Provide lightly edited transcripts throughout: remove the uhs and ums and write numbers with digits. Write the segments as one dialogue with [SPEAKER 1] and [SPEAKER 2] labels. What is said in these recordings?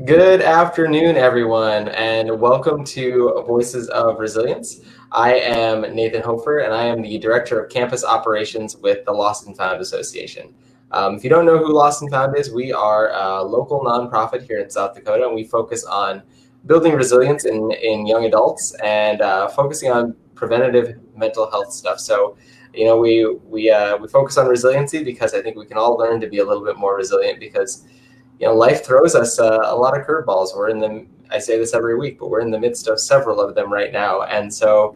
[SPEAKER 1] Good afternoon, everyone, and welcome to Voices of Resilience. I am Nathan Hofer, and I am the Director of Campus Operations with the Lost&Found Association. If you don't know who Lost&Found is, we are a local nonprofit here in South Dakota, and we focus on building resilience in young adults and focusing on preventative mental health stuff. So, we focus on resiliency because I think we can all learn to be a little bit more resilient because life throws us a lot of curveballs. I say this every week, but we're in the midst of several of them right now. And so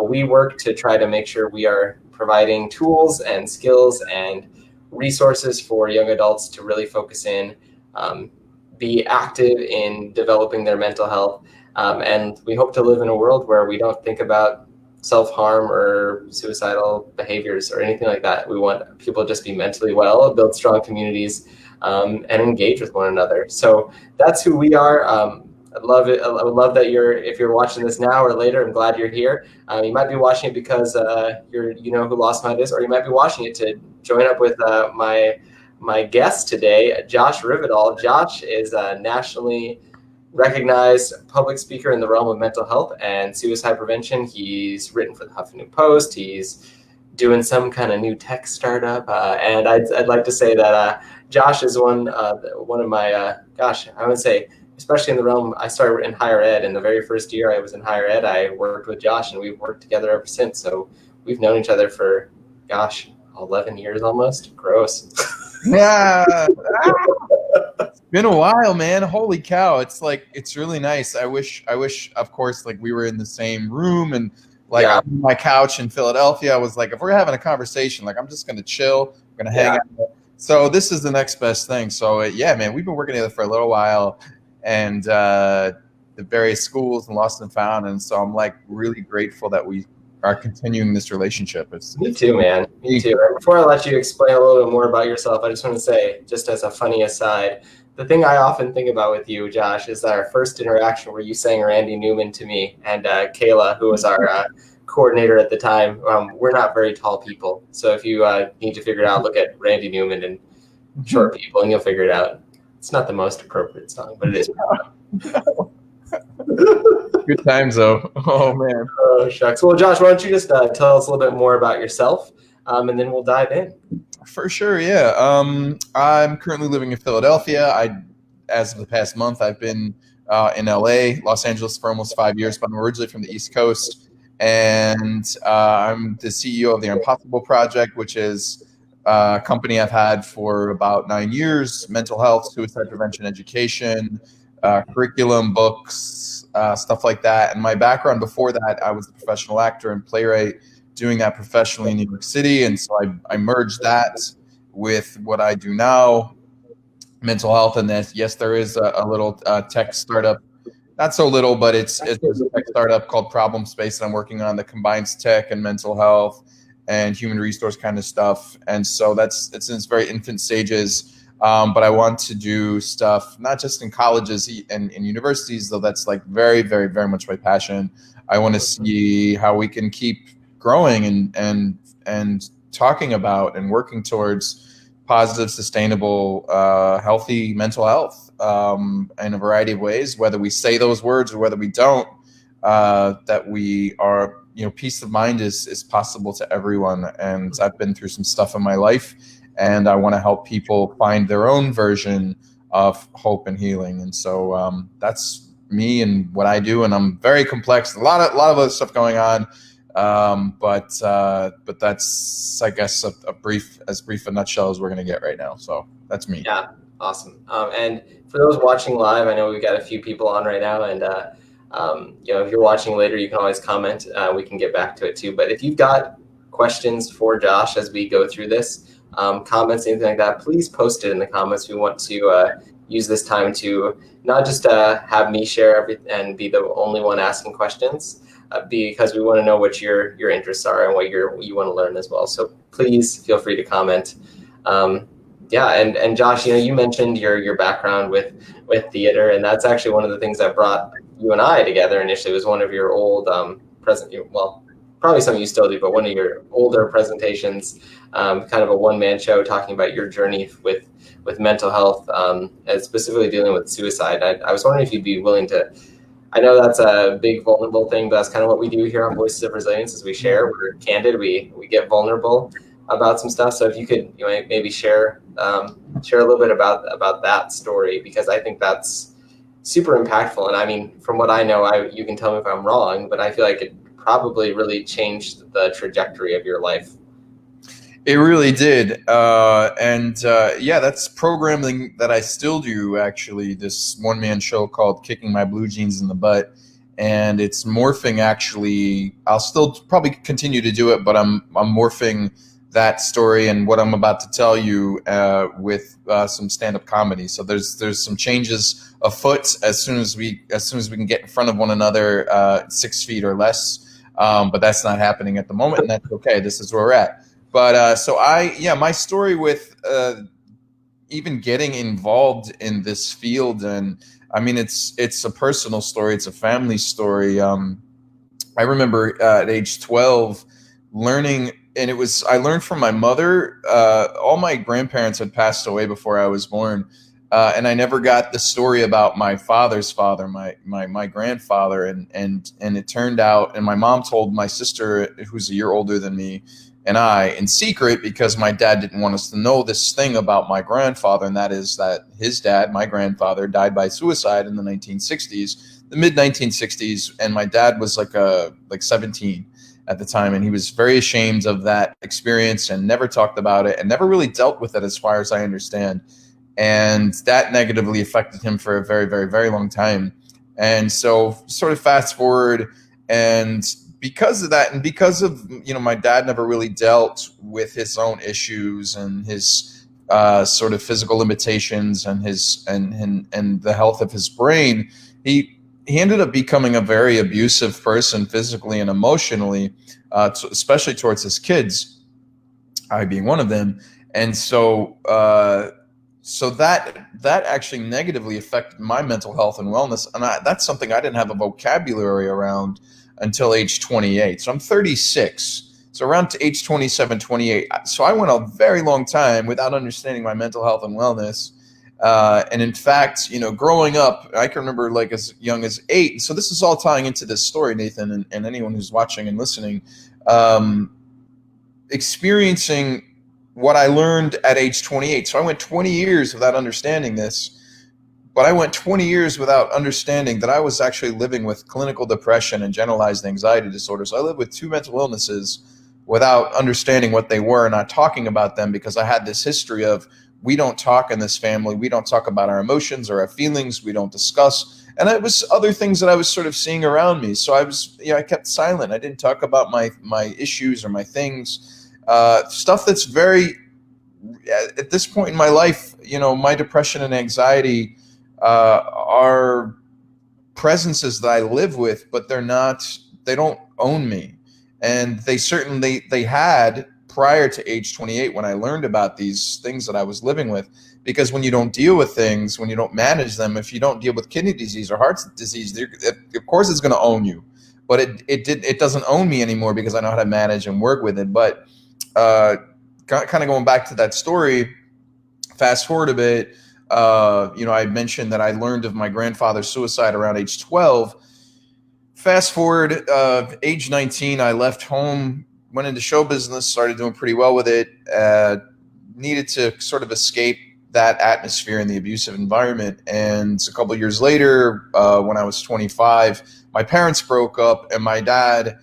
[SPEAKER 1] we work to try to make sure we are providing tools and skills and resources for young adults to really focus in, be active in developing their mental health. And we hope to live in a world where we don't think about self-harm or suicidal behaviors or anything like that. We want people to just be mentally well, build strong communities, and engage with one another. So that's who we are. I love it. I would love that if you're watching this now or later, I'm glad you're here. You might be watching it because you know who Lost Mind is, or you might be watching it to join up with my guest today, Josh Rivedal. Josh is a nationally recognized public speaker in the realm of mental health and suicide prevention. He's written for the Huffington Post. He's doing some kind of new tech startup, and I'd like to say that Josh is one of my I would say, especially in the realm. I started in higher ed. In the very first year I was in higher ed, I worked with Josh, and we've worked together ever since. So we've known each other for 11 years almost. Gross.
[SPEAKER 2] Yeah. It's been a while, man. Holy cow. It's really nice. I wish of course like we were in the same room and like
[SPEAKER 1] Yeah.
[SPEAKER 2] on my couch in Philadelphia. I was like, if we're having a conversation, like I'm just gonna chill, we're gonna hang out. So this is the next best thing. So yeah, man, we've been working together for a little while, and the various schools and Lost and Found, and so I'm like really grateful that we are continuing this relationship.
[SPEAKER 1] Me too, man. Me too. And before I let you explain a little bit more about yourself, I just want to say, just as a funny aside, the thing I often think about with you, Josh, is our first interaction where you sang Randy Newman to me and Kayla, who was our coordinator at the time. We're not very tall people, so if you need to figure it out, look at Randy Newman and short people, and you'll figure it out. It's not the most appropriate song, but it is.
[SPEAKER 2] Good times, though. Oh, man.
[SPEAKER 1] Oh, shucks. Well, Josh, why don't you just tell us a little bit more about yourself, and then we'll dive in.
[SPEAKER 2] For sure, yeah. I'm currently living in Philadelphia. As of the past month, I've been in LA, Los Angeles for almost 5 years, but I'm originally from the East Coast. And I'm the CEO of the Impossible Project, which is a company I've had for about 9 years, mental health, suicide prevention education, curriculum, books, stuff like that. And my background before that, I was a professional actor and playwright doing that professionally in New York City. And so I merged that with what I do now, mental health. And then, yes, there is a little tech startup, not so little, but it's a tech startup called Problem Space that I'm working on that combines tech and mental health and human resource kind of stuff. And so it's in its very infant stages. But I want to do stuff not just in colleges and in universities, though that's like very, very, very much my passion. I want to see how we can keep growing and talking about and working towards positive, sustainable, healthy mental health in a variety of ways, whether we say those words or whether we don't, that we are, peace of mind is possible to everyone. And I've been through some stuff in my life, and I want to help people find their own version of hope and healing. And so that's me and what I do. And I'm very complex. A lot of other stuff going on. But that's, I guess, as brief a nutshell as we're going to get right now. So that's me.
[SPEAKER 1] Yeah, awesome. And for those watching live, I know we've got a few people on right now, and if you're watching later, you can always comment. We can get back to it too. But if you've got questions for Josh as we go through this, comments, anything like that, please post it in the comments. We want to use this time to not just have me share everything and be the only one asking questions, because we want to know what your interests are and what you want to learn as well. So please feel free to comment. And Josh, you mentioned your background with theater, and that's actually one of the things that brought you and I together initially. Was one of your old probably something you still do, but one of your older presentations, kind of a one-man show talking about your journey with with mental health, and specifically dealing with suicide. I was wondering if you'd be willing to. I know that's a big vulnerable thing, but that's kind of what we do here on Voices of Resilience is we share. We're candid. We get vulnerable about some stuff. So if you could, maybe share a little bit about that story, because I think that's super impactful. And I mean, from what I know, you can tell me if I'm wrong, but I feel like it probably really changed the trajectory of your life.
[SPEAKER 2] It really did. Yeah, that's programming that I still do, actually, this one-man show called Kicking My Blue Jeans in the Butt. And it's morphing, actually. I'll still probably continue to do it, but I'm morphing that story and what I'm about to tell you with some stand-up comedy. So there's some changes afoot as soon as we can get in front of one another, 6 feet or less. But that's not happening at the moment, and that's okay. This is where we're at. But my story with even getting involved in this field, and I mean, it's a personal story. It's a family story. I remember at age 12 learning, and I learned from my mother. All my grandparents had passed away before I was born. And I never got the story about my father's father, my grandfather, and it turned out, and my mom told my sister, who's a year older than me, and I, in secret, because my dad didn't want us to know this thing about my grandfather, and that is that his dad, my grandfather, died by suicide in the 1960s, the mid 1960s, and my dad was like 17 at the time, and he was very ashamed of that experience and never talked about it and never really dealt with it, as far as I understand. And that negatively affected him for a very, very, very long time. And so, sort of fast forward, and because of that, and because of my dad never really dealt with his own issues and his sort of physical limitations and his and the health of his brain, he ended up becoming a very abusive person, physically and emotionally, especially towards his kids, I being one of them. And so that actually negatively affected my mental health and wellness, and that's something I didn't have a vocabulary around until age 28. So I'm 36. So around age 27, 28. So I went a very long time without understanding my mental health and wellness. And in fact, growing up, I can remember like as young as 8. So this is all tying into this story, Nathan, and anyone who's watching and listening, experiencing what I learned at age 28. So I went 20 years without understanding this. But I went 20 years without understanding that I was actually living with clinical depression and generalized anxiety disorder. So I lived with 2 mental illnesses without understanding what they were and not talking about them, because I had this history of, we don't talk in this family. We don't talk about our emotions or our feelings. We don't discuss. And it was other things that I was sort of seeing around me. So I kept silent. I didn't talk about my issues or my things, stuff that's very, at this point in my life, my depression and anxiety are presences that I live with, but they don't own me. And they had prior to age 28, when I learned about these things that I was living with. Because when you don't deal with things, when you don't manage them, if you don't deal with kidney disease or heart disease, of course it's going to own you. But it doesn't own me anymore, because I know how to manage and work with it. But kind of going back to that story, fast forward a bit, I mentioned that I learned of my grandfather's suicide around age 12. Fast forward, age 19, I left home, went into show business, started doing pretty well with it, needed to sort of escape that atmosphere in the abusive environment. And a couple of years later, when I was 25, my parents broke up, and my dad,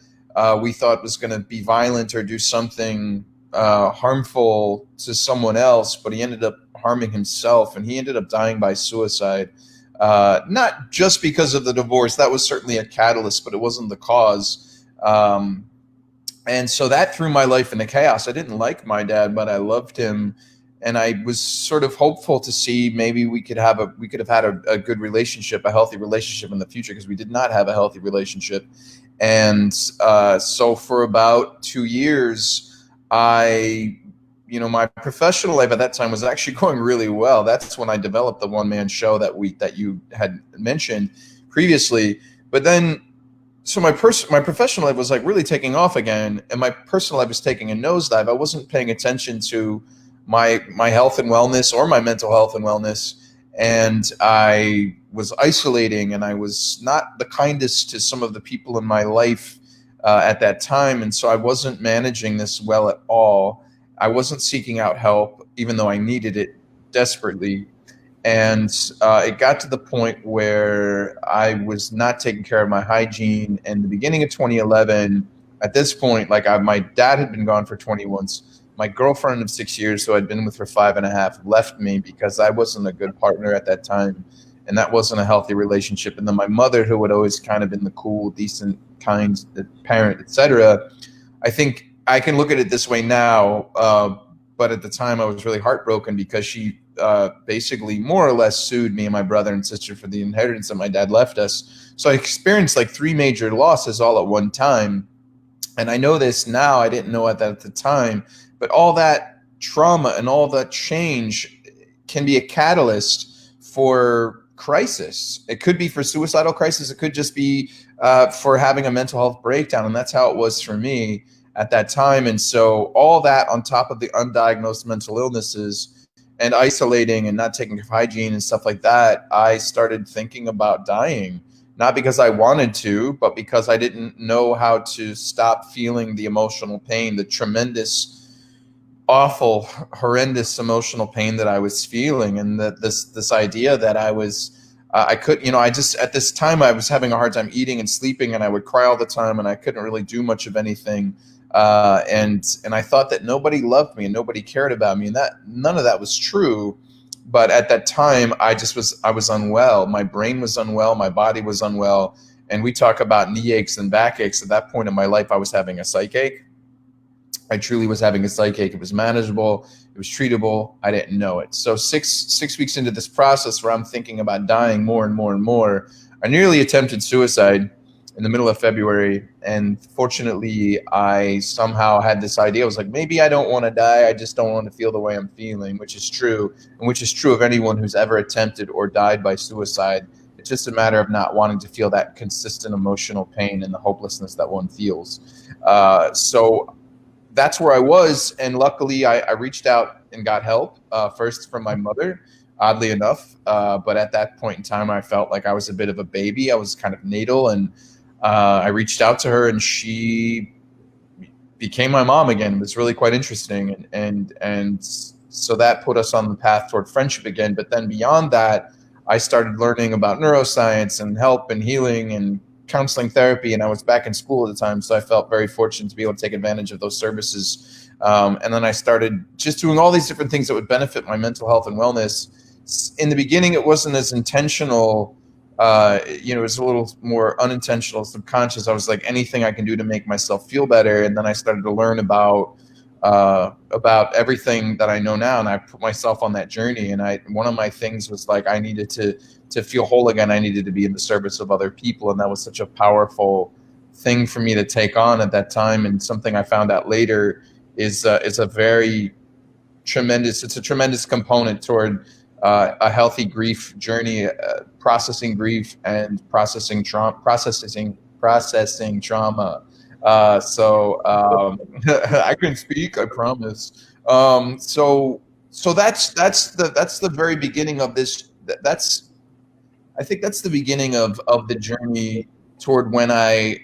[SPEAKER 2] we thought, was going to be violent or do something harmful to someone else, but he ended up harming himself, and he ended up dying by suicide. Not just because of the divorce. That was certainly a catalyst, but it wasn't the cause. And so that threw my life into chaos. I didn't like my dad, but I loved him. And I was sort of hopeful to see maybe we could have had a good relationship, a healthy relationship in the future, because we did not have a healthy relationship. And so for about 2 years, my professional life at that time was actually going really well. That's when I developed the one-man show that you had mentioned previously. But then, so my professional life was like really taking off again, and my personal life was taking a nosedive. I wasn't paying attention to my health and wellness or my mental health and wellness. And I was isolating, and I was not the kindest to some of the people in my life at that time. And so I wasn't managing this well at all. I wasn't seeking out help, even though I needed it desperately. And it got to the point where I was not taking care of my hygiene. And the beginning of 2011, at this point, my dad had been gone for 20 months. My girlfriend of 6 years, who I'd been with for 5.5, left me because I wasn't a good partner at that time, and that wasn't a healthy relationship. And then my mother, who had always kind of been the cool, decent, kind parent, etc. I think I can look at it this way now, but at the time I was really heartbroken because she basically more or less sued me and my brother and sister for the inheritance that my dad left us. So I experienced like 3 major losses all at one time. And I know this now, I didn't know that at the time, but all that trauma and all that change can be a catalyst for crisis. It could be for suicidal crisis. It could just be for having a mental health breakdown. And that's how it was for me at that time. And so all that on top of the undiagnosed mental illnesses and isolating and not taking care of hygiene and stuff like that, I started thinking about dying. Not because I wanted to, but because I didn't know how to stop feeling the emotional pain, the tremendous, awful, horrendous emotional pain that I was feeling. And that this idea that I could, I just, at this time, I was having a hard time eating and sleeping, and I would cry all the time, and I couldn't really do much of anything. And I thought that nobody loved me and nobody cared about me, and that none of that was true. But at that time, I was unwell. My brain was unwell. My body was unwell. And we talk about knee aches and back aches. At that point in my life, I was having a psych ache. I truly was having a psych ache. It was manageable. It was treatable. I didn't know it. So six weeks into this process where I'm thinking about dying more and more and more, I nearly attempted suicide in the middle of February. And fortunately, I somehow had this idea. I was like, maybe I don't want to die. I just don't want to feel the way I'm feeling, which is true. And which is true of anyone who's ever attempted or died by suicide. It's just a matter of not wanting to feel that consistent emotional pain and the hopelessness that one feels. So that's where I was. And luckily, I reached out and got help, first from my mother, oddly enough. But at that point in time, I felt like I was a bit of a baby. I was kind of natal, and I reached out to her, and she became my mom again. It was really quite interesting, and so that put us on the path toward friendship again. But then beyond that, I started learning about neuroscience and help and healing and counseling therapy, and I was back in school at the time, so I felt very fortunate to be able to take advantage of those services. And then I started just doing all these different things that would benefit my mental health and wellness. In the beginning, it wasn't as intentional. It was a little more unintentional, subconscious. I was like, anything I can do to make myself feel better. And then I started to learn about everything that I know now, and I put myself on that journey. And one of my things was like, I needed to feel whole again. I needed to be in the service of other people, and that was such a powerful thing for me to take on at that time. And something I found out later is a very tremendous. It's a tremendous component toward a healthy grief journey, processing grief and processing trauma. I can speak, I promise. So that's the very beginning of this. I think that's the beginning of the journey toward when I,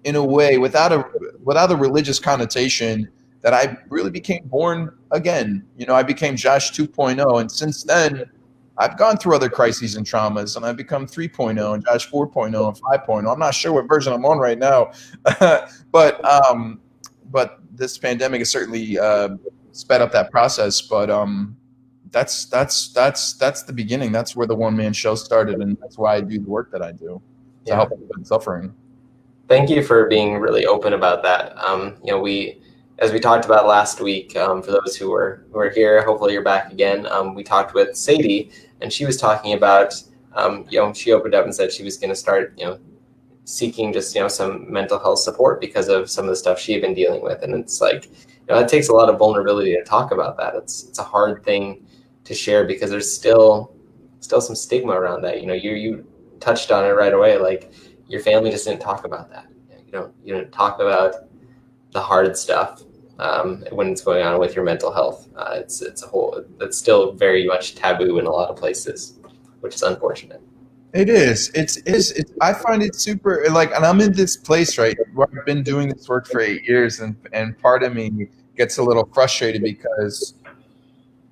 [SPEAKER 2] in a way, without a religious connotation, that I really became born again. I became Josh 2.0, and since then, I've gone through other crises and traumas, and I've become 3.0 and Josh 4.0 and 5.0. I'm not sure what version I'm on right now, but this pandemic has certainly sped up that process. But that's the beginning. That's where the one-man show started, and that's why I do the work that I do to help people with suffering.
[SPEAKER 1] Thank you for being really open about that. As we talked about last week, for those who were here, hopefully you're back again. We talked with Sadie, and she was talking about, she opened up and said she was going to start, seeking just, some mental health support because of some of the stuff she had been dealing with. And it's like, it takes a lot of vulnerability to talk about that. It's a hard thing to share because there's still some stigma around that. You touched on it right away. Like, your family just didn't talk about that. You didn't talk about the hard stuff. when it's going on with your mental health. It's still very much taboo in a lot of places, which is unfortunate.
[SPEAKER 2] It is. I find it super like, and I'm in this place right where I've been doing this work for 8 years, and part of me gets a little frustrated because,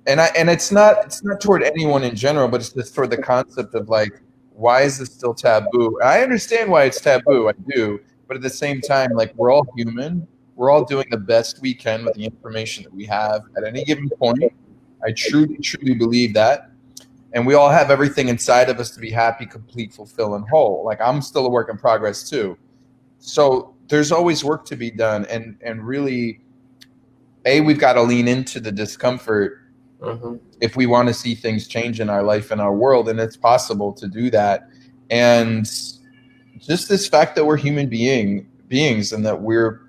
[SPEAKER 2] and it's not toward anyone in general, but it's just toward the concept of like, why is this still taboo? I understand why it's taboo, I do, but at the same time, like, we're all human. We're all doing the best we can with the information that we have at any given point. I truly, truly believe that. And we all have everything inside of us to be happy, complete, fulfill, and whole. Like, I'm still a work in progress too. So there's always work to be done. And really, we've got to lean into the discomfort if we want to see things change in our life and our world. And it's possible to do that. And just this fact that we're human beings and that we're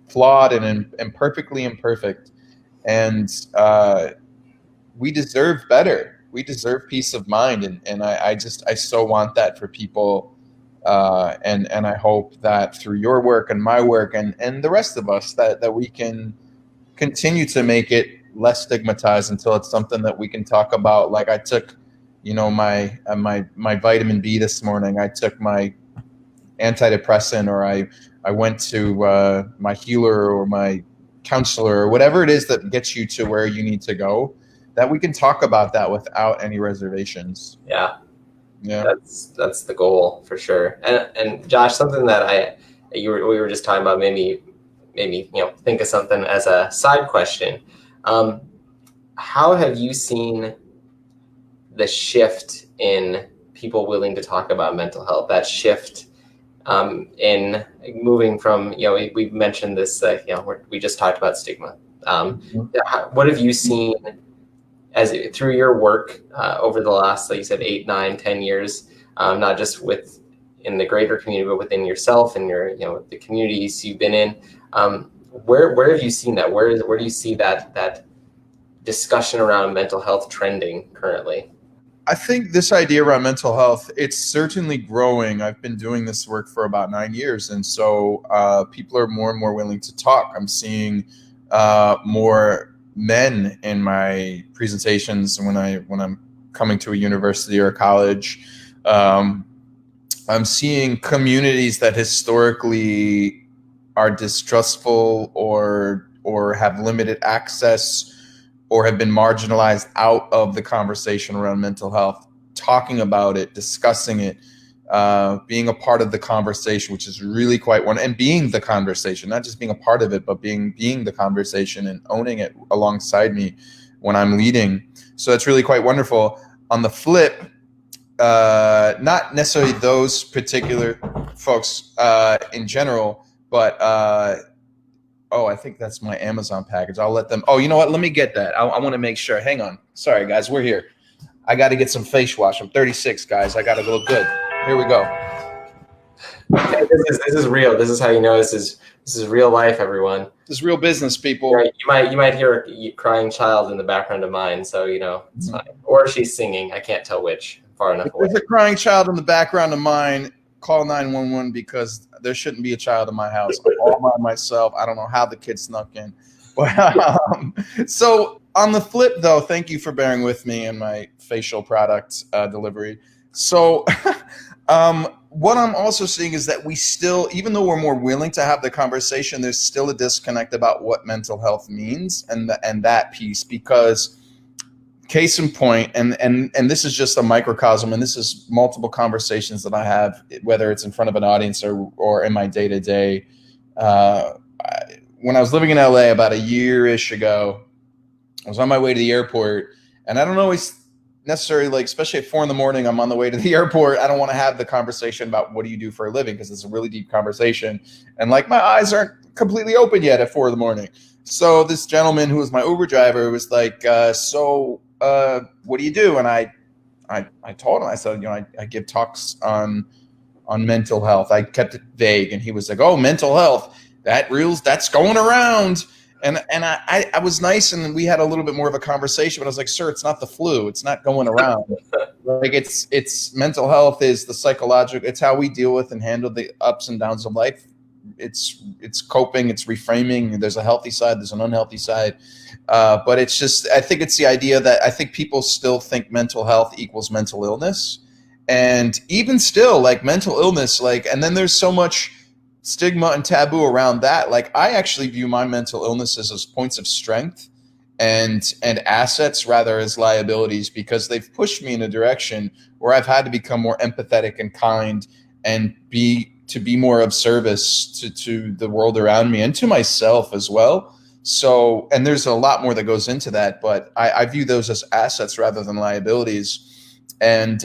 [SPEAKER 2] flawed and perfectly imperfect. And we deserve better. We deserve peace of mind, and I so want that for people, and I hope that through your work and my work and the rest of us that we can continue to make it less stigmatized until it's something that we can talk about. Like, I took, my vitamin B this morning. I took my antidepressant, or I went to my healer or my counselor or whatever it is that gets you to where you need to go. That we can talk about that without any reservations.
[SPEAKER 1] Yeah.
[SPEAKER 2] Yeah.
[SPEAKER 1] That's the goal for sure. And Josh, something that we were just talking about made me think of something as a side question. How have you seen the shift in people willing to talk about mental health? That shift in moving from, we've mentioned this, we just talked about stigma. What have you seen through your work over the last, like you said, 8, 9, 10 years, not just in the greater community, but within yourself and the communities you've been in? Where have you seen that? Where do you see that discussion around mental health trending currently?
[SPEAKER 2] I think this idea around mental health, it's certainly growing. I've been doing this work for about 9 years, and so people are more and more willing to talk. I'm seeing more men in my presentations when I'm coming to a university or a college. I'm seeing communities that historically are distrustful or have limited access or have been marginalized out of the conversation around mental health, talking about it, discussing it, being a part of the conversation, which is really quite one, and being the conversation, not just being a part of it, but being the conversation and owning it alongside me when I'm leading. So it's really quite wonderful. On the flip, not necessarily those particular folks in general, but I think that's my Amazon package. I'll let them. Oh, you know what? Let me get that. I want to make sure. Hang on. Sorry, guys. We're here. I got to get some face wash. I'm 36, guys. I got to look good. Here we go.
[SPEAKER 1] Okay, this is real. This is how you know this is real life, everyone.
[SPEAKER 2] This is real business, people.
[SPEAKER 1] You might hear a crying child in the background of mine, so it's fine. Or she's singing. I can't tell which. Far enough away.
[SPEAKER 2] If there's a crying child in the background of mine, call 911 because there shouldn't be a child in my house. I'm all by myself. I don't know how the kid snuck in. So on the flip, though, thank you for bearing with me in my facial product delivery. So what I'm also seeing is that we still, even though we're more willing to have the conversation, there's still a disconnect about what mental health means and that piece, because case in point, and this is just a microcosm, and this is multiple conversations that I have, whether it's in front of an audience or in my day-to-day. When I was living in LA about a year-ish ago, I was on my way to the airport, and I don't always necessarily, like, especially at 4 a.m, I'm on the way to the airport. I don't want to have the conversation about what do you do for a living, because it's a really deep conversation. And like, my eyes aren't completely open yet at 4 a.m. So this gentleman who was my Uber driver was like, what do you do? And I told him, I said, I give talks on mental health. I kept it vague. And he was like, oh, mental health, that's going around. And I was nice, and we had a little bit more of a conversation, but I was like, sir, it's not the flu. It's not going around. Like, it's mental health is the psychological, it's how we deal with and handle the ups and downs of life, it's coping, it's reframing. There's a healthy side, there's an unhealthy side, but it's just, I think it's the idea that I think people still think mental health equals mental illness, and even still, like mental illness, like, and then there's so much stigma and taboo around that. Like, I actually view my mental illnesses as points of strength and assets rather as liabilities, because they've pushed me in a direction where I've had to become more empathetic and kind and be more of service to the world around me and to myself as well. So, and there's a lot more that goes into that, but I view those as assets rather than liabilities. And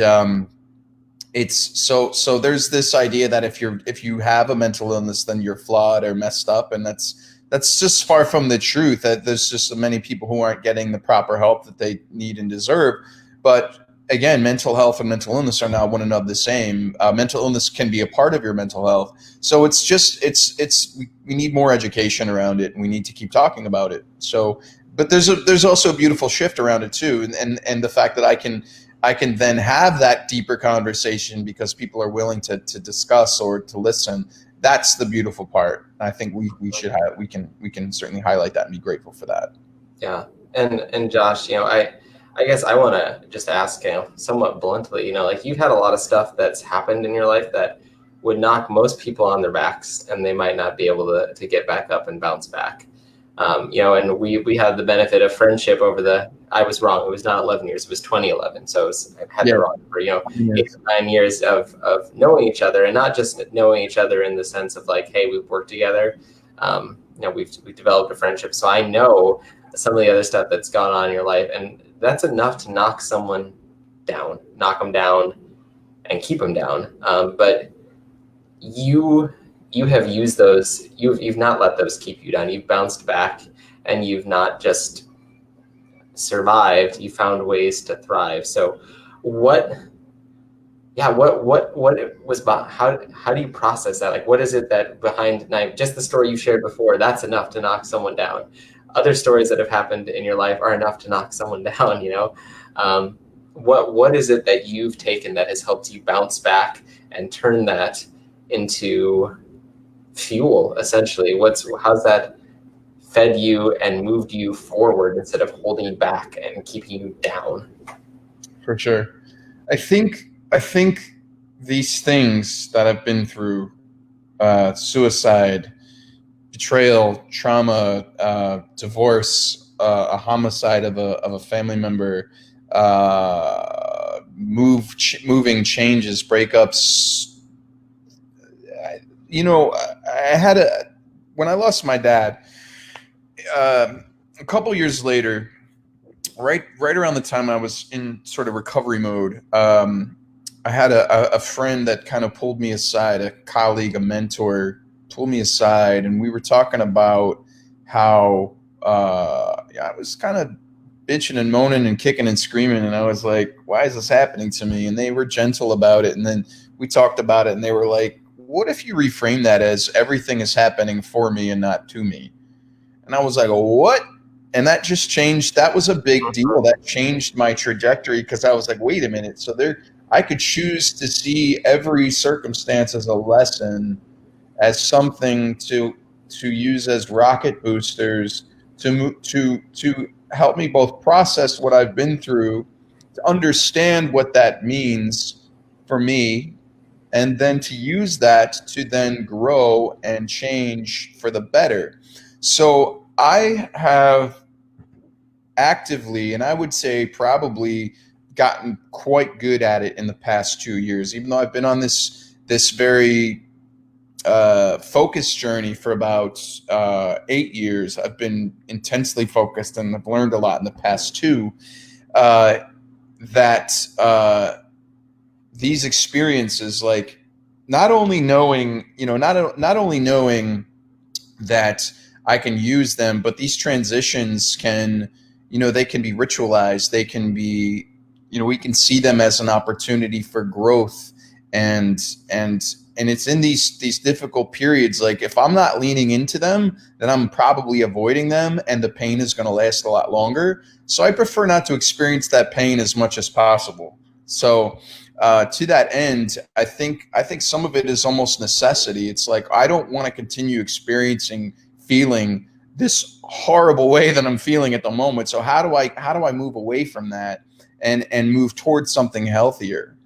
[SPEAKER 2] it's so there's this idea that if you have a mental illness, then you're flawed or messed up, and that's just far from the truth. That there's just so many people who aren't getting the proper help that they need and deserve. But again, mental health and mental illness are not one and of the same. Mental illness can be a part of your mental health. So it's just we need more education around it, and we need to keep talking about it. So, but there's also a beautiful shift around it too, and the fact that I can then have that deeper conversation because people are willing to discuss or to listen. That's the beautiful part. I think we should have, we can certainly highlight that and be grateful for that.
[SPEAKER 1] Yeah. And Josh, I guess I want to just ask, somewhat bluntly, like, you've had a lot of stuff that's happened in your life that would knock most people on their backs, and they might not be able to get back up and bounce back. And we had the benefit of friendship I was wrong. It was not 11 years. It was 2011. So I had it wrong for, 8 or 9 years of knowing each other, and not just knowing each other in the sense of like, hey, we've worked together. We've developed a friendship. So I know some of the other stuff that's gone on in your life, and that's enough to knock someone down, knock them down and keep them down. But you have used those, you've not let those keep you down. You've bounced back, and you've not just survived, you found ways to thrive. So what was about, how do you process that? Like, what is it that behind just the story you shared before, that's enough to knock someone down? Other stories that have happened in your life are enough to knock someone down, what is it that you've taken that has helped you bounce back and turn that into fuel, essentially? How's that fed you and moved you forward instead of holding you back and keeping you down?
[SPEAKER 2] For sure. I think these things that I've been through, suicide, betrayal, trauma, divorce, a homicide of a family member, moving changes, breakups. When I lost my dad, a couple years later, right around the time I was in sort of recovery mode, I had a friend that kind of pulled me aside, a colleague, a mentor, pulled me aside, and we were talking about how I was kind of bitching and moaning and kicking and screaming, and I was like, why is this happening to me? And they were gentle about it, and then we talked about it, and they were like, what if you reframe that as everything is happening for me and not to me? And I was like, what? And that just changed. That was a big deal. That changed my trajectory, because I was like, wait a minute. So I could choose to see every circumstance as a lesson, as something to use as rocket boosters to help me both process what I've been through, to understand what that means for me, and then to use that to then grow and change for the better. So I have actively, and I would say probably, gotten quite good at it in the past 2 years, even though I've been on this very focused journey for about 8 years. I've been intensely focused, and I've learned a lot in the past 2, that these experiences, like, not only knowing that I can use them, but these transitions can, they can be ritualized. They can be, we can see them as an opportunity for growth, and it's in these difficult periods. Like, if I'm not leaning into them, then I'm probably avoiding them, and the pain is going to last a lot longer. So I prefer not to experience that pain as much as possible. So to that end, I think some of it is almost necessity. It's like I don't want to continue experiencing feeling this horrible way that I'm feeling at the moment. So how do I move away from that and move towards something healthier?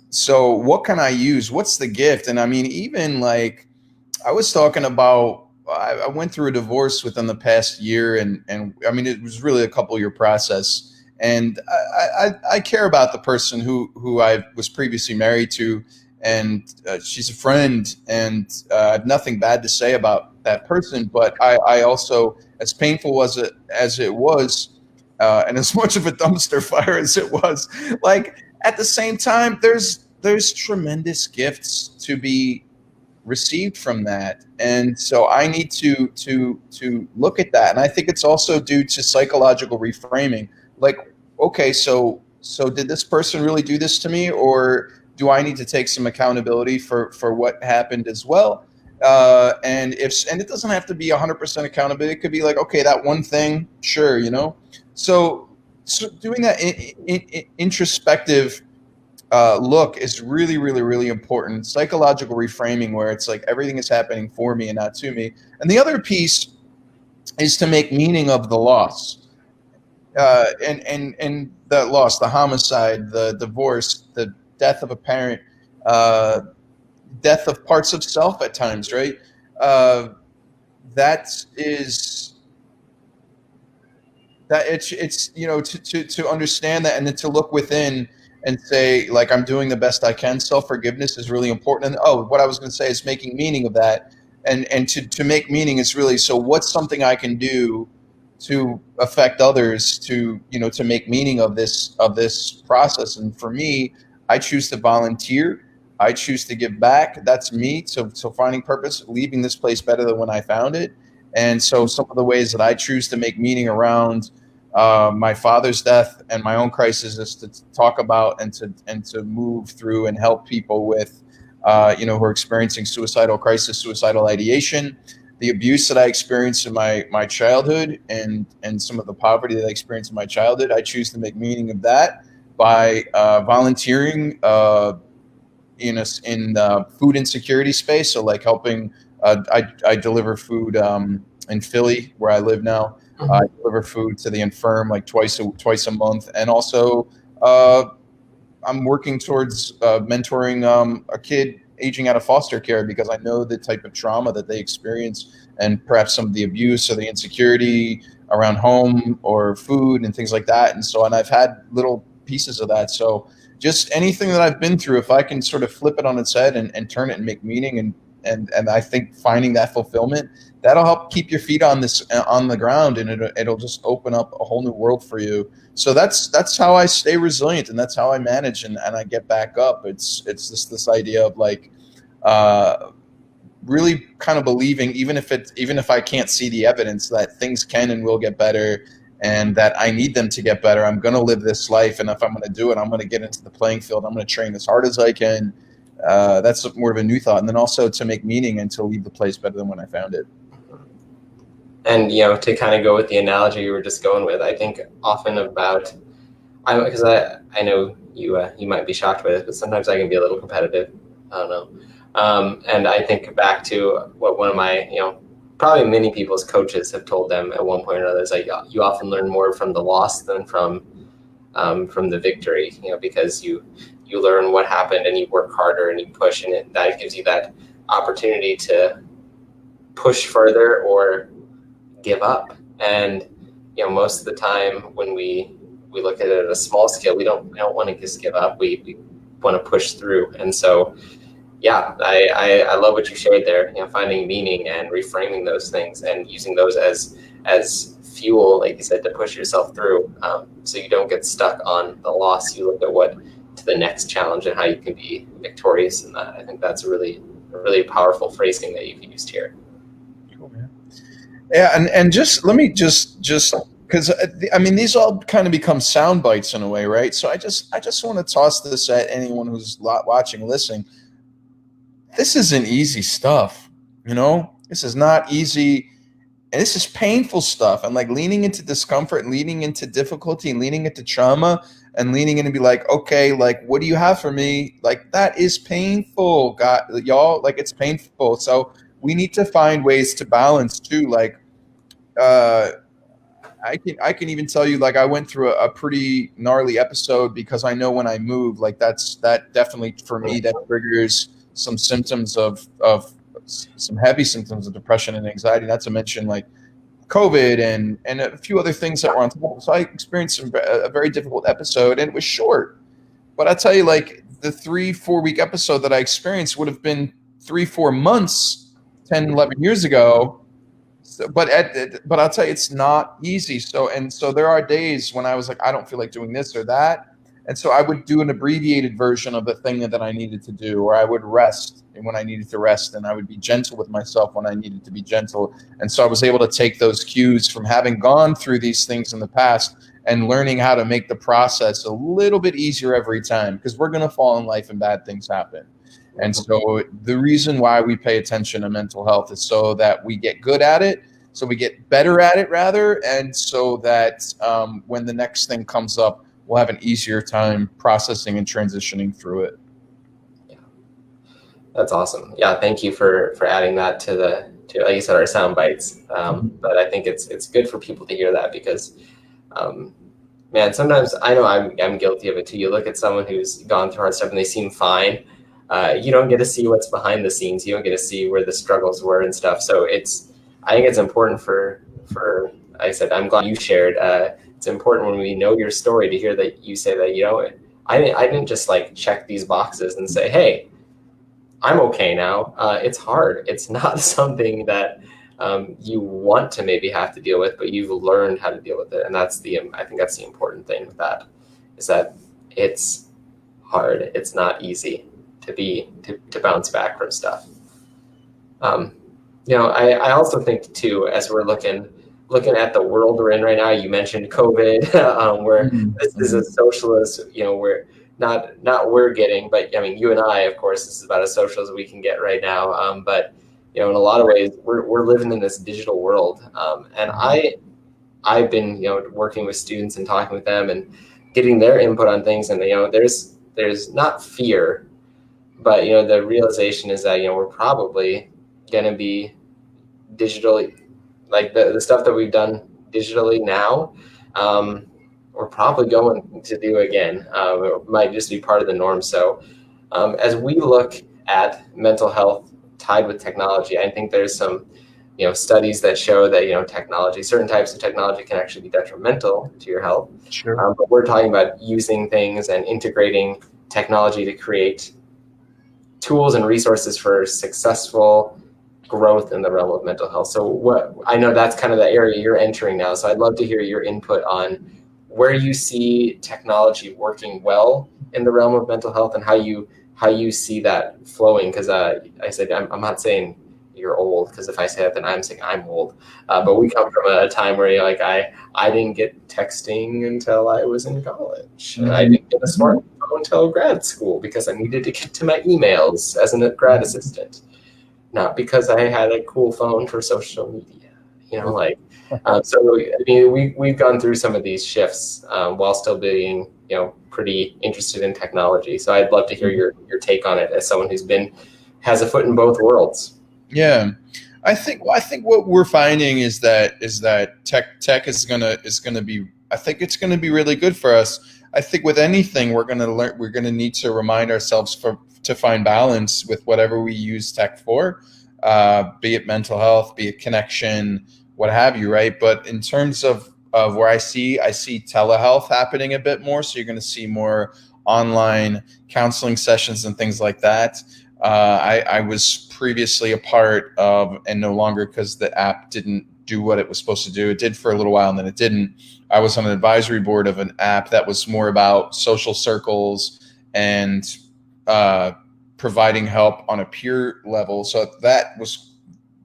[SPEAKER 2] So what can I use? What's the gift? And I mean, even like I was talking about, I went through a divorce within the past year, and I mean, it was really a couple-year process. And I care about the person who I was previously married to, and she's a friend, and I have nothing bad to say about that person. But I also, as painful as it was, and as much of a dumpster fire as it was, like at the same time, there's tremendous gifts to be received from that, and so I need to look at that. And I think it's also due to psychological reframing. Like, okay, so did this person really do this to me, or do I need to take some accountability for what happened as well? And it doesn't have to be 100% accountability. It could be like, okay, that one thing, sure, so doing that introspective look is really, really, really important. Psychological reframing, where it's like everything is happening for me and not to me. And the other piece is to make meaning of the loss, and the loss, the homicide, the divorce, the death of a parent, uh, death of parts of self at times, right? Uh, that is that it's to understand that, and then to look within and say, like, I'm doing the best I can. Self-forgiveness is really important. And what I was going to say is making meaning of that, and to make meaning is really, so what's something I can do to affect others, to make meaning of this process. And for me, I choose to volunteer. I choose to give back. That's me. So finding purpose, leaving this place better than when I found it. And so some of the ways that I choose to make meaning around my father's death and my own crisis is to talk about and to move through and help people with, who are experiencing suicidal crisis, suicidal ideation, the abuse that I experienced in my childhood, and some of the poverty that I experienced in my childhood. I choose to make meaning of that by volunteering in food insecurity space. So like helping, I deliver food in Philly where I live now. I
[SPEAKER 1] Mhm.
[SPEAKER 2] deliver food to the infirm like twice a month, and also uh, I'm working towards mentoring a kid aging out of foster care, because I know the type of trauma that they experience, and perhaps some of the abuse or the insecurity around home or food and things like that. And I've had little pieces of that. So just anything that I've been through, if I can sort of flip it on its head and turn it and make meaning, and I think finding that fulfillment, that'll help keep your feet on the ground, and it'll just open up a whole new world for you. So that's how I stay resilient, and that's how I manage, and I get back up. It's just this idea of like uh, really kind of believing, even if I can't see the evidence, that things can and will get better, and that I need them to get better. I'm going to live this life, and if I'm going to do it, I'm going to get into the playing field. I'm going to train as hard as I can. That's more of a new thought, and then also to make meaning and to leave the place better than when I found it.
[SPEAKER 1] And to kind of go with the analogy you were just going with, I think often about, because I know you might be shocked by this, but sometimes I can be a little competitive. I don't know. And I think back to what one of my, probably many people's coaches have told them at one point or another, is like, you often learn more from the loss than from the victory, because you learn what happened and you work harder and you push, and that gives you that opportunity to push further or give up. And most of the time when we look at it at a small scale, we don't want to just give up. We want to push through. And so yeah, I love what you shared there. Finding meaning and reframing those things and using those as fuel, like you said, to push yourself through, so you don't get stuck on the loss. You look at what to the next challenge and how you can be victorious in that. I think that's a really powerful phrasing that you've used here.
[SPEAKER 2] Cool, man. Yeah, and just let me just because I mean, these all kind of become sound bites in a way, right? So I just want to toss this at anyone who's watching, listening. This isn't easy stuff, This is not easy, and this is painful stuff. And like leaning into discomfort, and leaning into difficulty, and leaning into trauma. and leaning in and be like, okay, like, what do you have for me? Like, that is painful, God, y'all. Like, it's painful. So we need to find ways to balance too. Like, uh, I can even tell you, like, I went through a pretty gnarly episode because I know when I move, like, that definitely for me that triggers some symptoms of some heavy symptoms of depression and anxiety. Not to mention like COVID and a few other things that were on top. So I experienced a very difficult episode, and it was short. But I tell you, like, the 3-4 week episode that I experienced would have been 3-4 months 10, 11 years ago. So, but I'll tell you, it's not easy. So there are days when I was like, I don't feel like doing this or that, and so I would do an abbreviated version of the thing that I needed to do, or I would rest when I needed to rest, and I would be gentle with myself when I needed to be gentle. And so I was able to take those cues from having gone through these things in the past and learning how to make the process a little bit easier every time, because we're going to fall in life and bad things happen. And so the reason why we pay attention to mental health is so that we get good at it, so we get better at it rather, and so that when the next thing comes up, we'll have an easier time processing and transitioning through it.
[SPEAKER 1] Yeah, that's awesome. Yeah, thank you for adding that to like you said, our sound bites. But I think it's good for people to hear that because, man, sometimes I know I'm guilty of it too. You look at someone who's gone through hard stuff and they seem fine. You don't get to see what's behind the scenes. You don't get to see where the struggles were and stuff. So I think it's important for like I said, I'm glad you shared. It's important when we know your story to hear that you say that, I didn't just like check these boxes and say, hey, I'm okay now. It's hard. It's not something that you want to maybe have to deal with, but you've learned how to deal with it. And I think that's the important thing with that, is that it's hard. It's not easy to bounce back from stuff. I also think too, as we're looking at the world we're in right now, you mentioned COVID, where this is a socialist, we're not we're getting, but I mean, you and I, of course, this is about as social as we can get right now. But in a lot of ways, we're living in this digital world. And I've been, working with students and talking with them and getting their input on things. And, there's not fear, but, the realization is that, we're probably going to be digitally, like the stuff that we've done digitally now, we're probably going to do again. It might just be part of the norm. So as we look at mental health tied with technology, I think there's some studies that show that certain types of technology can actually be detrimental to your health.
[SPEAKER 2] Sure.
[SPEAKER 1] But we're talking about using things and integrating technology to create tools and resources for successful growth in the realm of mental health. So I know that's kind of the area you're entering now. So I'd love to hear your input on where you see technology working well in the realm of mental health and how you see that flowing. Because I said I'm not saying you're old, because if I say that, then I'm saying I'm old. But we come from a time where I didn't get texting until I was in college. Mm-hmm. I didn't get a smartphone until grad school because I needed to get to my emails as a grad assistant, not because I had a cool phone for social media. So I mean, we've gone through some of these shifts while still being pretty interested in technology. So I'd love to hear your take on it as someone who's has a foot in both worlds.
[SPEAKER 2] Yeah, I think what we're finding is that tech is gonna be. I think it's gonna be really good for us. I think with anything we're gonna need to remind ourselves to find balance with whatever we use tech for, be it mental health, be it connection, what have you, right? But in terms of where I see telehealth happening a bit more, so you're going to see more online counseling sessions and things like that. I was previously a part of, and no longer because the app didn't do what it was supposed to do. It did for a little while and then it didn't. I was on an advisory board of an app that was more about social circles and providing help on a peer level. So that was,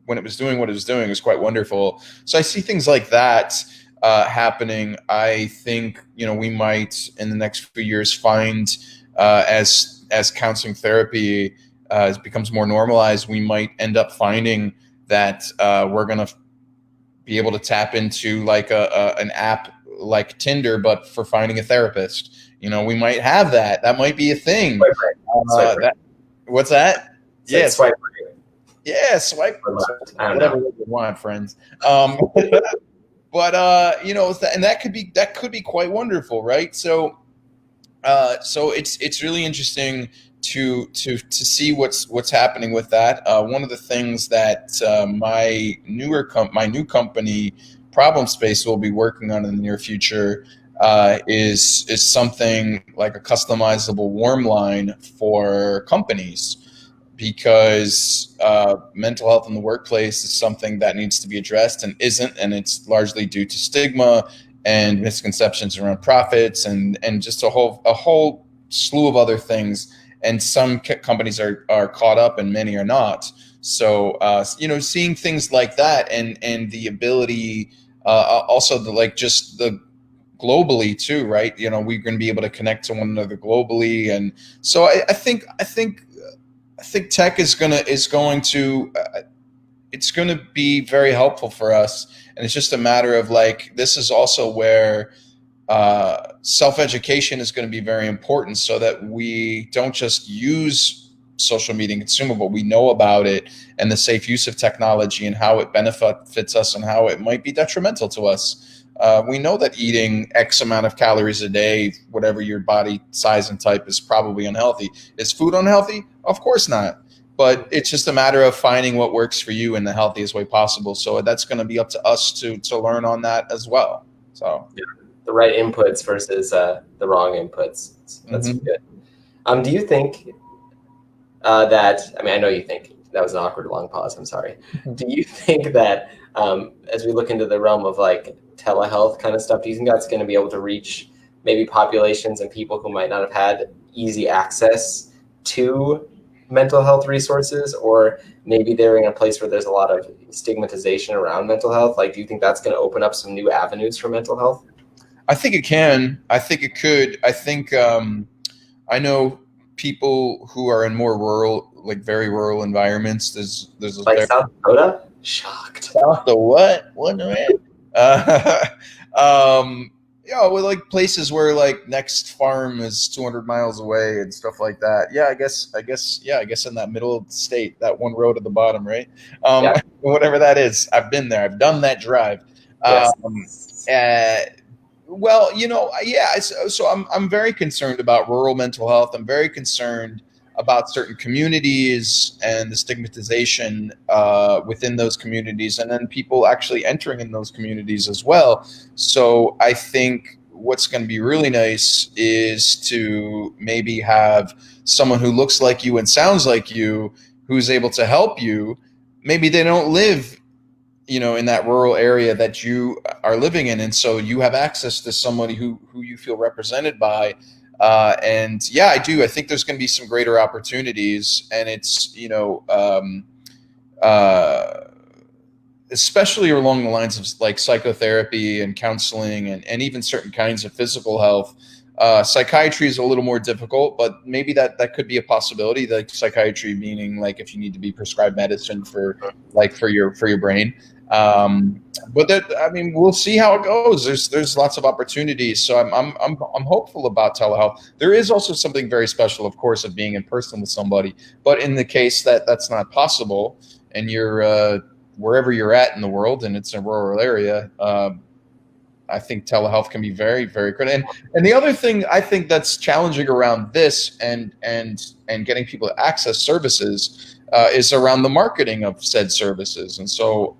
[SPEAKER 2] when it was doing what it was doing, was quite wonderful. So I see things like that happening. I think we might in the next few years find as counseling therapy becomes more normalized, we might end up finding that we're going to be able to tap into like an app like Tinder, but for finding a therapist. We might have that. That might be a thing.
[SPEAKER 1] Swipe right. Swipe right.
[SPEAKER 2] That what's that?
[SPEAKER 1] Said
[SPEAKER 2] Yes.
[SPEAKER 1] swipe right
[SPEAKER 2] Yeah, swipe,
[SPEAKER 1] or left. I don't
[SPEAKER 2] whatever
[SPEAKER 1] know.
[SPEAKER 2] you want, friends. But and that could be quite wonderful, right? So it's really interesting to see what's happening with that. One of the things that my new company, Problem Space, will be working on in the near future is something like a customizable warm line for companies, because mental health in the workplace is something that needs to be addressed and isn't, and it's largely due to stigma and misconceptions around profits and just a whole slew of other things. And some companies are caught up, and many are not. So seeing things like that, and the ability, also the like just the globally too, right? We're going to be able to connect to one another globally, and so I think tech it's going to be very helpful for us, and it's just a matter of like, this is also where self-education is going to be very important, so that we don't just use social media and consume it, but we know about it and the safe use of technology and how it benefits us and how it might be detrimental to us. We know that eating X amount of calories a day, whatever your body size and type, is probably unhealthy. Is food unhealthy? Of course not. But it's just a matter of finding what works for you in the healthiest way possible. So that's going to be up to us to learn on that as well. So
[SPEAKER 1] Yeah. The right inputs versus the wrong inputs. That's
[SPEAKER 2] mhm.
[SPEAKER 1] good. Do you think that, I mean, I know you think that was an awkward long pause. I'm sorry. Do you think that as we look into the realm of like telehealth kind of stuff, do you think that's going to be able to reach maybe populations and people who might not have had easy access to mental health resources, or maybe they're in a place where there's a lot of stigmatization around mental health? Like, do you think that's going to open up some new avenues for mental health?
[SPEAKER 2] I think it can. I think it could. I think I know people who are in more rural, like very rural environments. There's a
[SPEAKER 1] Like
[SPEAKER 2] very
[SPEAKER 1] South Dakota? Shocked.
[SPEAKER 2] South the what? What man? Uh, with like places where like next farm is 200 miles away and stuff like that. Yeah, I guess in that middle of the state, that one road at the bottom, right?
[SPEAKER 1] Yeah.
[SPEAKER 2] Whatever that is, I've been there. I've done that drive.
[SPEAKER 1] Yes.
[SPEAKER 2] Uh, well, yeah. So I'm very concerned about rural mental health. I'm very concerned about certain communities and the stigmatization within those communities, and then people actually entering in those communities as well. So I think what's going to be really nice is to maybe have someone who looks like you and sounds like you, who's able to help you. Maybe they don't live in that rural area that you are living in, and so you have access to somebody who you feel represented by. And yeah, I think there's going to be some greater opportunities, and it's uh, especially along the lines of like psychotherapy and counseling, and even certain kinds of physical health. Psychiatry is a little more difficult, but maybe that could be a possibility. Like psychiatry meaning like if you need to be prescribed medicine for your brain. But that, I mean, we'll see how it goes. There's lots of opportunities, so I'm hopeful about telehealth. There is also something very special, of course, of being in person with somebody. But in the case that that's not possible, and you're wherever you're at in the world, and it's a rural area, I think telehealth can be very, very good. And the other thing I think that's challenging around this and getting people to access services is around the marketing of said services. And so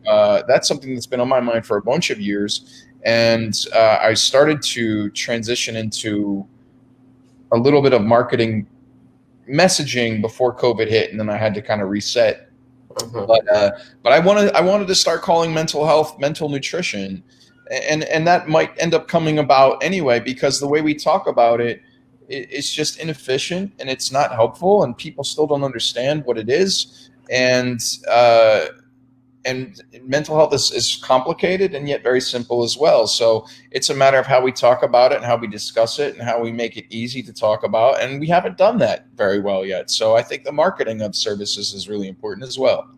[SPEAKER 2] that's something that's been on my mind for a bunch of years. And I started to transition into a little bit of marketing messaging before COVID hit, and then I had to kind of reset.
[SPEAKER 1] Mhm.
[SPEAKER 2] But I wanted to start calling mental health mental nutrition, and that might end up coming about anyway, because the way we talk about it's just inefficient and it's not helpful, and people still don't understand what it is. And mental health is complicated and yet very simple as well. So it's a matter of how we talk about it and how we discuss it and how we make it easy to talk about. And we haven't done that very well yet. So I think the marketing of services is really important as well.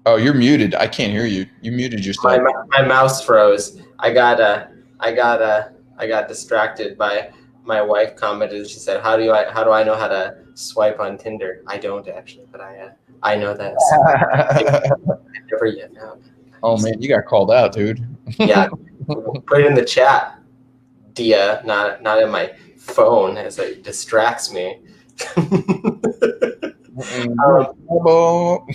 [SPEAKER 2] Oh, you're muted. I can't hear you. You muted
[SPEAKER 1] My
[SPEAKER 2] yourself.
[SPEAKER 1] my mouse froze. I got I got distracted by my wife commented. She said, how do I know how to swipe on Tinder?" I don't actually, but I know that I never yet know.
[SPEAKER 2] Oh man, you got called out, dude.
[SPEAKER 1] Yeah, put it in the chat, Dia, not in my phone as it distracts me.
[SPEAKER 2] You're in trouble.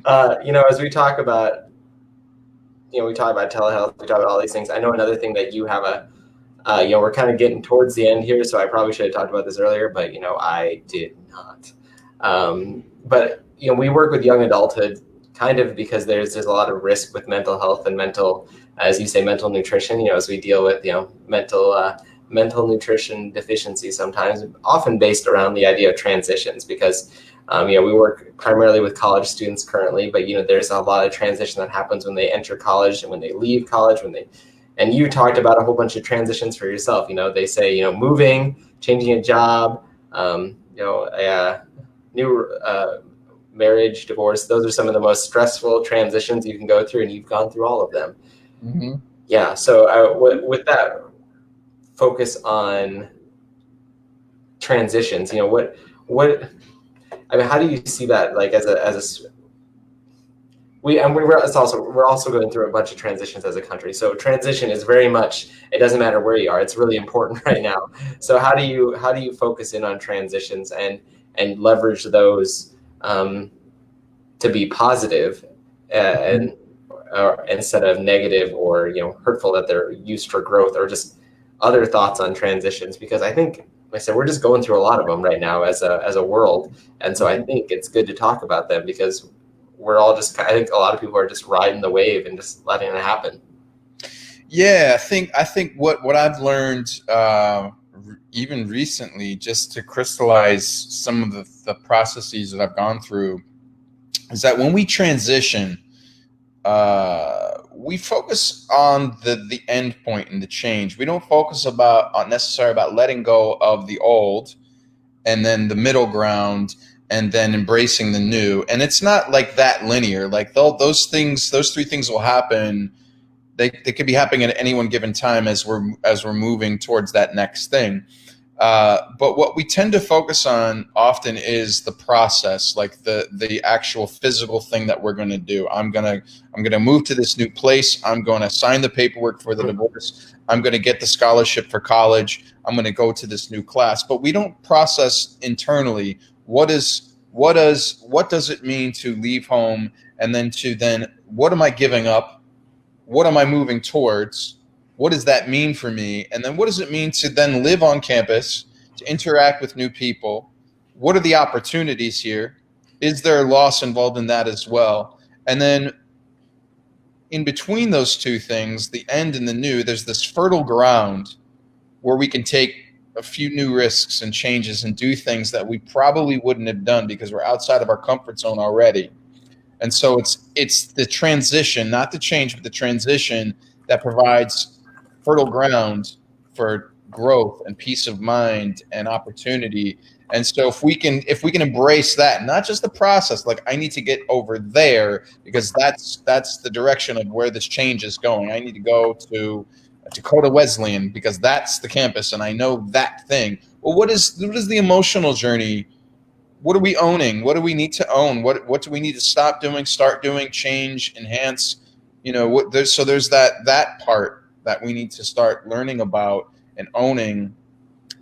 [SPEAKER 1] As we talk about, we talk about telehealth, we talk about all these things. I know another thing that you have we're kind of getting towards the end here, so I probably should have talked about this earlier, but I did not. But we work with young adulthood kind of because there's a lot of risk with mental health and mental, as you say, mental nutrition. As we deal with mental nutrition deficiency sometimes, often based around the idea of transitions because. We work primarily with college students currently, but there's a lot of transition that happens when they enter college and when they leave college, and you talked about a whole bunch of transitions for yourself. They say, moving, changing a job, a new marriage, divorce. Those are some of the most stressful transitions you can go through, and you've gone through all of them.
[SPEAKER 2] Mm-hmm.
[SPEAKER 1] Yeah. So with that focus on transitions, what I mean, how do you see that, like, as a we're also going through a bunch of transitions as a country. So transition is very much, it doesn't matter where you are. It's really important right now. So how do you focus in on transitions and leverage those to be positive and instead of negative or hurtful, that they're used for growth, or just other thoughts on transitions? Because I think, like I said, we're just going through a lot of them right now as a world, and so I think it's good to talk about them because we're all just, I think a lot of people are just riding the wave and just letting it happen.
[SPEAKER 2] Yeah, I think what I've learned even recently, just to crystallize some of the processes that I've gone through, is that when we transition, we focus on the end point and the change. We don't focus necessarily about letting go of the old, and then the middle ground, and then embracing the new. And it's not like that linear. Like those three things will happen. They could be happening at any one given time as we're moving towards that next thing. But what we tend to focus on often is the process, like the actual physical thing that we're going to do. I'm gonna move to this new place. I'm going to sign the paperwork for the divorce. I'm going to get the scholarship for college. I'm going to go to this new class. But we don't process internally what does it mean to leave home, and then what am I giving up? What am I moving towards? What does that mean for me? And then what does it mean to then live on campus, to interact with new people? What are the opportunities here? Is there loss involved in that as well? And then in between those two things, the end and the new, there's this fertile ground where we can take a few new risks and changes and do things that we probably wouldn't have done because we're outside of our comfort zone already. And so it's the transition, not the change, but the transition that provides fertile ground for growth and peace of mind and opportunity. And so if we can embrace that, not just the process, like I need to get over there because that's the direction of where this change is going. I need to go to Dakota Wesleyan because that's the campus and I know that thing. Well, what is the emotional journey? What are we owning? What do we need to own? What do we need to stop doing, start doing, change, enhance? There's that part that we need to start learning about and owning,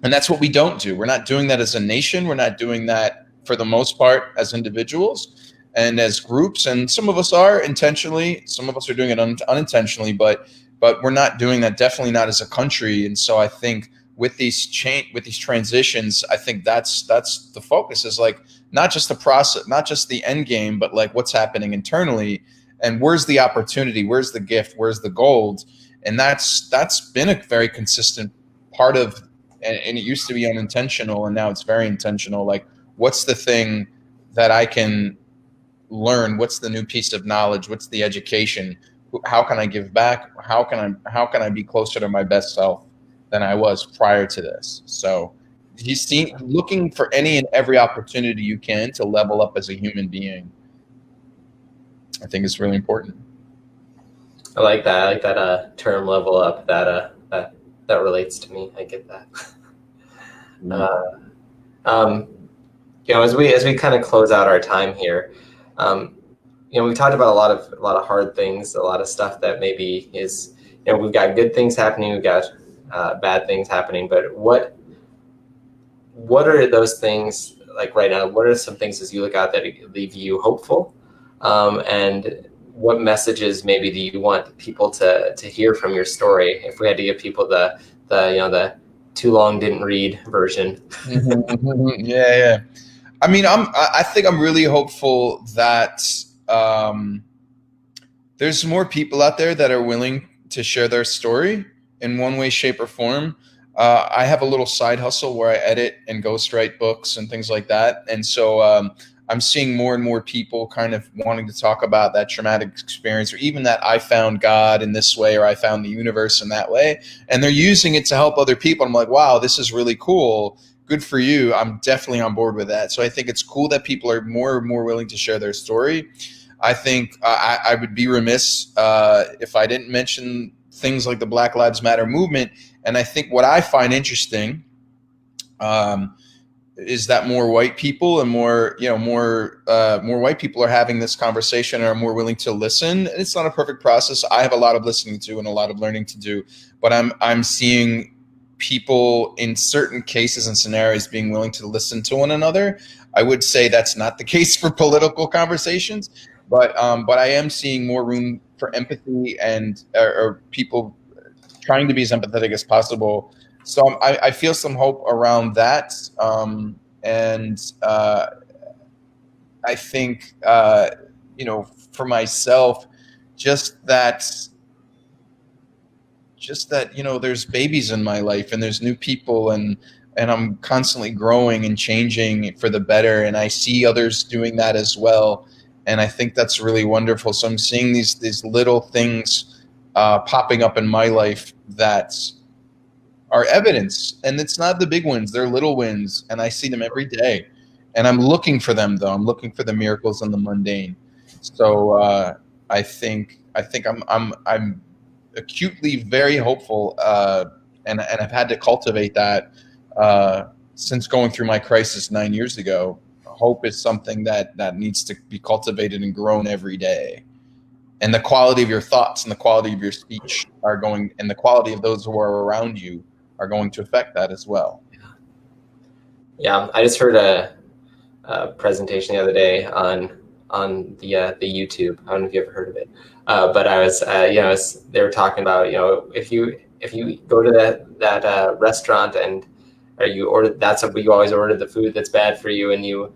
[SPEAKER 2] and that's what we don't do. We're not doing that as a nation. We're not doing that for the most part as individuals and as groups. And some of us are intentionally, some of us are doing it unintentionally, but we're not doing that. Definitely not as a country. And so I think with these transitions, I think that's the focus, is like not just the process, not just the end game, but like what's happening internally, and where's the opportunity, where's the gift, where's the gold. And that's been a very consistent part of, and it used to be unintentional and now it's very intentional. Like, what's the thing that I can learn? What's the new piece of knowledge? What's the education? How can I give back? How can I be closer to my best self than I was prior to this? So he's looking for any and every opportunity you can to level up as a human being. I think is really important.
[SPEAKER 1] I like that. I like that term level up. That relates to me. I get that. Uh, um, as we kind of close out our time here, um, we've talked about a lot of hard things, a lot of stuff that maybe is, we've got good things happening, we've got bad things happening, but what are those things like right now? What are some things as you look out that leave you hopeful? And what messages maybe do you want people to hear from your story? If we had to give people the too long didn't read version.
[SPEAKER 2] Yeah, yeah. I mean, I think I'm really hopeful that um, there's more people out there that are willing to share their story in one way, shape, or form. I have a little side hustle where I edit and ghostwrite books and things like that, and so I'm seeing more and more people kind of wanting to talk about that traumatic experience, or even that I found God in this way, or I found the universe in that way, and they're using it to help other people. I'm like, wow, this is really cool. Good for you. I'm definitely on board with that. So I think it's cool that people are more and more willing to share their story. I think I would be remiss if I didn't mention things like the Black Lives Matter movement. And I think what I find interesting um, is that more white people and more white people are having this conversation and are more willing to listen. It's not a perfect process. I have a lot of listening to and a lot of learning to do, but I'm seeing people in certain cases and scenarios being willing to listen to one another. I would say that's not the case for political conversations, but I am seeing more room for empathy and or people trying to be as empathetic as possible. So I feel some hope around that, and I think for myself, just that there's babies in my life and there's new people, and I'm constantly growing and changing for the better, and I see others doing that as well, and I think that's really wonderful. So I'm seeing these little things popping up in my life that are evidence, and it's not the big wins, they're little wins, and I see them every day, and I'm looking for them, though. I'm looking for the miracles in the mundane. So I think I'm acutely very hopeful, and I've had to cultivate that since going through my crisis 9 years ago. Hope is something that needs to be cultivated and grown every day, and the quality of your thoughts and the quality of your speech are going, and the quality of those who are around you are going to affect that as well.
[SPEAKER 1] Yeah, I just heard a presentation the other day on the YouTube. I don't know if you ever heard of it, but I was they were talking about, if you go to that restaurant and or you order, that's what you always order, the food that's bad for you, and you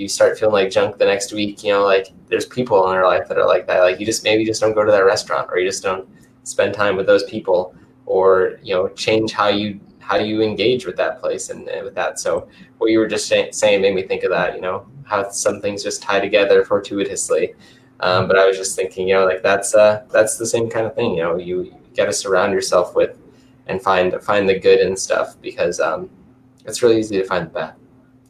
[SPEAKER 1] start feeling like junk the next week. Like there's people in our life that are like that. Like you just maybe just don't go to that restaurant, or you just don't spend time with those people, or change how you engage with that place and with that. So what you were just saying made me think of that. How some things just tie together fortuitously. But I was just thinking, like that's the same kind of thing. You got to surround yourself with and find the good in stuff, because it's really easy to find the bad.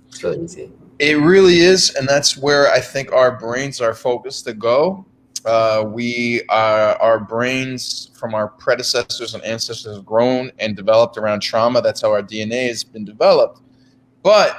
[SPEAKER 1] It's really easy.
[SPEAKER 2] It really is, and that's where I think our brains are focused to go. Our brains from our predecessors and ancestors have grown and developed around trauma. That's how our DNA has been developed. But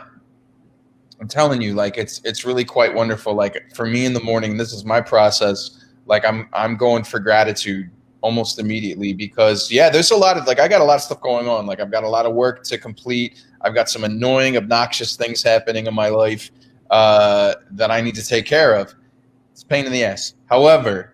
[SPEAKER 2] I'm telling you, like it's really quite wonderful. Like for me in the morning, this is my process. Like I'm going for gratitude almost immediately, because there's a lot of, like, I got a lot of stuff going on. Like I've got a lot of work to complete. I've got some annoying, obnoxious things happening in my life that I need to take care of. It's a pain in the ass. However,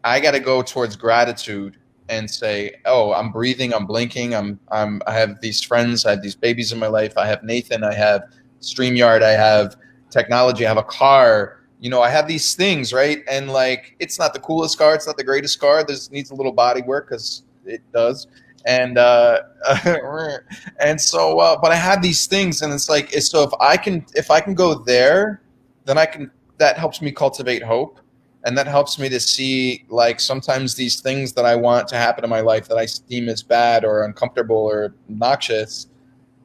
[SPEAKER 2] I got to go towards gratitude and say, "Oh, I'm breathing. I'm blinking. I have these friends. I have these babies in my life. I have Nathan. I have StreamYard. I have technology. I have a car. I have these things, right? And like, it's not the coolest car. It's not the greatest car. This needs a little body work, because it does. And and so, but I have these things, and it's like, so if I can go there, then I can. That helps me cultivate hope, and that helps me to see, like, sometimes these things that I want to happen in my life that I deem as bad or uncomfortable or obnoxious,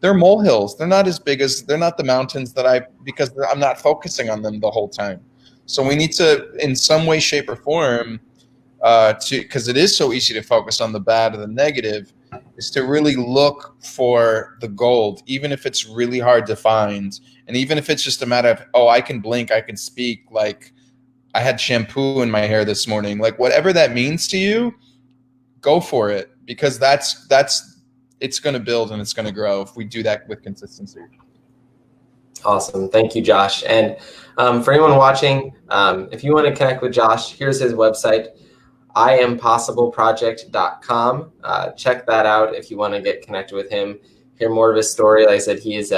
[SPEAKER 2] they're molehills. They're not the mountains because I'm not focusing on them the whole time. So we need to, in some way, shape, or form, because it is so easy to focus on the bad or the negative, is to really look for the gold, even if it's really hard to find, and even if it's just a matter of, oh, I can blink, I can speak, like I had shampoo in my hair this morning, like whatever that means to you, go for it, because that's it's going to build and it's going to grow if we do that with consistency.
[SPEAKER 1] Awesome. Thank you, Josh. And for anyone watching, if you want to connect with Josh, here's his website, iampossibleproject.com. Check that out if you want to get connected with him, hear more of his story. Like I said, he is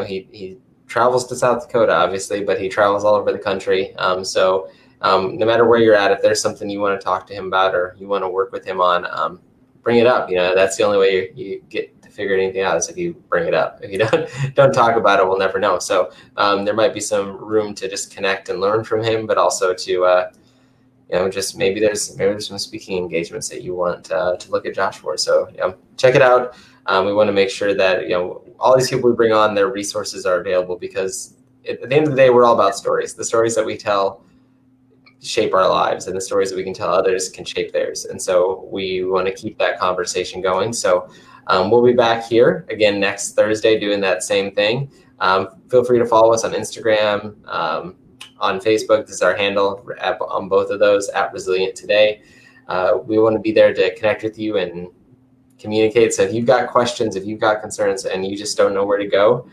[SPEAKER 1] he travels to South Dakota, obviously, but he travels all over the country. So no matter where you're at, if there's something you want to talk to him about or you want to work with him on, bring it up. That's the only way you get to figure anything out is if you bring it up. If you don't talk about it, we'll never know. So there might be some room to just connect and learn from him, but also to just maybe there's some speaking engagements that you want to look at Josh for. So check it out. We want to make sure that all these people we bring on, their resources are available, because at the end of the day, we're all about stories. The stories that we tell shape our lives, and the stories that we can tell others can shape theirs. And so we want to keep that conversation going. So we'll be back here again next Thursday doing that same thing. Feel free to follow us on Instagram, on Facebook. This is our handle on both of those, @Resilient Today. We want to be there to connect with you and communicate. So if you've got questions, if you've got concerns, and you just don't know where to go,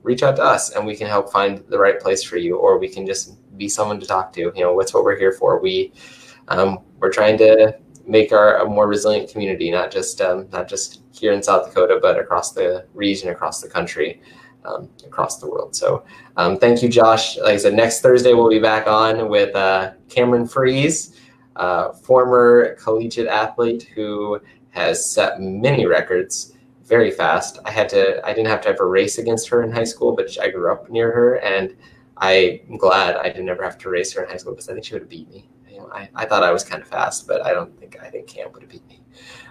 [SPEAKER 1] reach out to us and we can help find the right place for you, or we can just be someone to talk to. What's what we're here for. We're trying to make a more resilient community, not just here in South Dakota, but across the region, across the country, across the world. So thank you, Josh. Like I said, next Thursday we'll be back on with Cameron Freeze, former collegiate athlete who has set many records very fast. I didn't have to ever race against her in high school, but I grew up near her, and I'm glad I didn't ever have to race her in high school, because I think she would have beat me. I thought I was kind of fast, but I think Cam would have beat me.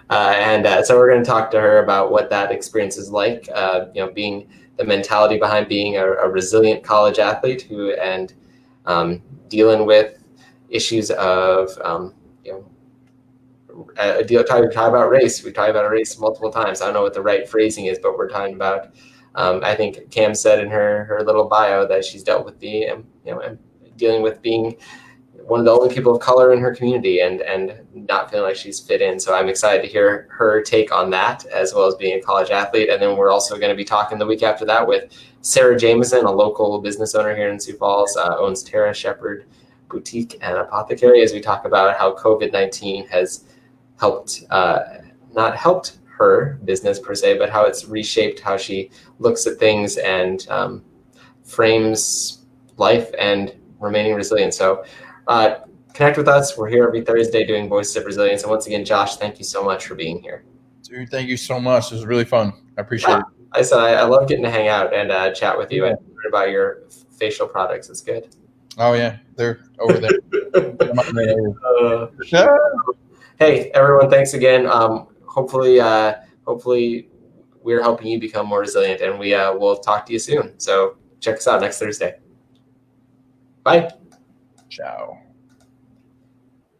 [SPEAKER 1] So we're going to talk to her about what that experience is like, being the mentality behind being a resilient college athlete and dealing with issues of, talk about race. We've talked about race multiple times. I don't know what the right phrasing is, but we're talking about, I think Cam said in her little bio that she's dealt with dealing with being one of the only people of color in her community and not feeling like she's fit in. So I'm excited to hear her take on that, as well as being a college athlete. And then we're also going to be talking the week after that with Sarah Jameson, a local business owner here in Sioux Falls, owns Tara Shepherd Boutique and Apothecary, as we talk about how COVID-19 has helped, not helped her business per se, but how it's reshaped how she looks at things and frames life and remaining resilient. So connect with us. We're here every Thursday doing Voices of Resilience. And once again, Josh, thank you so much for being here.
[SPEAKER 2] Dude, thank you so much. It was really fun. I appreciate it.
[SPEAKER 1] I said I love getting to hang out and chat with you and learn about your facial products. It's good.
[SPEAKER 2] Oh yeah, they're over there.
[SPEAKER 1] Hey everyone, thanks again. Hopefully we're helping you become more resilient, and we'll talk to you soon. So check us out next Thursday. Bye.
[SPEAKER 2] Ciao.